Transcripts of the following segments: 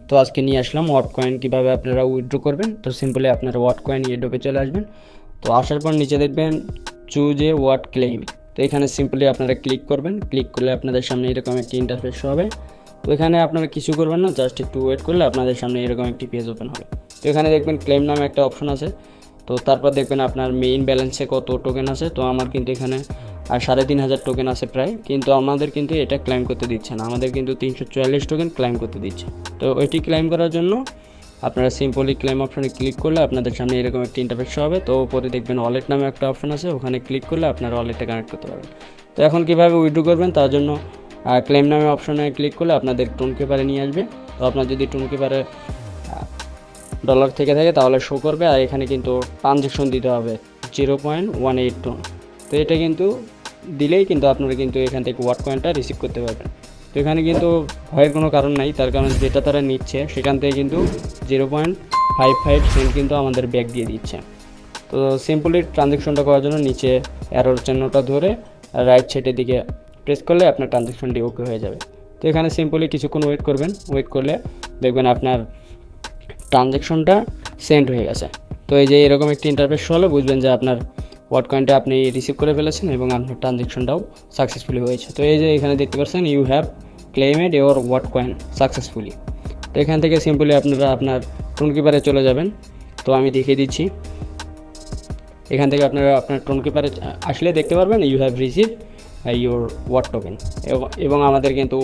তো আজকে নিয়ে আসলাম ওয়াট কয়েন কীভাবে আপনারা উইথড্র করবেন। তো সিম্পলি আপনারা ওয়াট কয়েন এডোবে চলে আসবেন। তো আসার পর নিচে দেখবেন চুজ এ ওয়াট ক্লেম। তো এখানে সিম্পলি আপনারা ক্লিক করবেন। ক্লিক করলে আপনাদের সামনে এরকম একটি ইন্টারফেস হবে। তো এখানে আপনারা কিছু করবেন না, জাস্ট একটু ওয়েট করলে আপনাদের সামনে এরকম একটি পেজ ওপেন হবে। তো এখানে দেখবেন ক্লেম নামে একটা অপশন আছে। তো তারপর দেখবেন আপনার মেইন ব্যালেন্সে কত টোকেন আছে। তো আমার কিন্তু এখানে 3,500 টোকেন আছে প্রায়, কিন্তু আমাদের কিন্তু এটা ক্লাইম করতে দিচ্ছে না, আমাদের কিন্তু 344 টোকেন ক্লাইম করতে দিচ্ছে। তো ওইটি ক্লাইম করার জন্য আপনারা সিম্পলি ক্লেম অপশনে ক্লিক করলে আপনাদের সামনে এরকম একটা ইন্টারফেস হবে। তো উপরে দেখবেন ওয়ালেট নামে একটা অপশন আছে, ওখানে ক্লিক করলে আপনারা ওয়ালেটটা কানেক্ট করতে পারবেন। তো এখন কীভাবে উইথড্র করবেন তার জন্য ক্লেম নামে অপশনে ক্লিক করলে আপনাদের টোন কিপারে নিয়ে আসবে। তো আপনার যদি টোন কিপারে ডলার থেকে থাকে তাহলে শো করবে, আর এখানে কিন্তু ট্রানজ্যাকশন দিতে হবে 0.18 টোন। তো এটা কিন্তু দিলেই কিন্তু আপনারা কিন্তু এখান থেকে ওয়াট কয়েনটা রিসিভ করতে পারবেন। তো এখানে কিন্তু ভয়ের কোনো কারণ নাই, তার কারণ যেটা তারা নিচ্ছে সেখান থেকে কিন্তু 0.55 সেন্ট কিন্তু আমাদের ব্যাক দিয়ে দিচ্ছে। তো সিম্পলি ট্রানজ্যাকশনটা করার জন্য নিচে অ্যারোর চিহ্নটা ধরে রাইট সাইডের দিকে প্রেস করলে আপনার ট্রানজ্যাকশনটি ওকে হয়ে যাবে। তো এখানে সিম্পলি কিছুক্ষণ ওয়েট করবেন। ওয়েট করলে দেখবেন আপনার ট্রানজ্যাকশনটা সেন্ড হয়ে গেছে। তো এই যে এরকম একটি ইন্টারফেস হলে বুঝবেন যে আপনার ওয়াট কয়েনটা আপনি রিসিভ করে ফেলেছেন এবং আপনার ট্রানজ্যাকশনটাও সাকসেসফুলি হয়েছে। তো এই যে এখানে দেখতে পাচ্ছেন you have claimed your watt coin successfully. তো এখান থেকে সিম্পলি আপনারা আপনার টোন কিপারে চলে যাবেন। তো আমি দেখিয়ে দিচ্ছি, এখান থেকে আপনারা আপনার টোন কিপারে আসলে দেখতে পারবেন you have receive your watt token, এবং আমাদের কিন্তু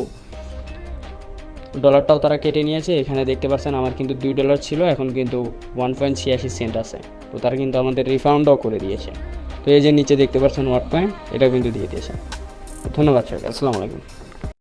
ডলারটাও তারা কেটে নিয়েছে। এখানে দেখতে পাচ্ছেন আমার কিন্তু $2 ছিল, এখন কিন্তু 1.86 সেন্ট আছে। তো তারা কিন্তু আমাদের রিফাউন্ডও করে দিয়েছে। তো এই যে নিচে দেখতে পাচ্ছেন ওয়াট কয়েন, এটাও কিন্তু দিয়ে দিয়েছে। ধন্যবাদ সবাইকে, আসসালামু আলাইকুম।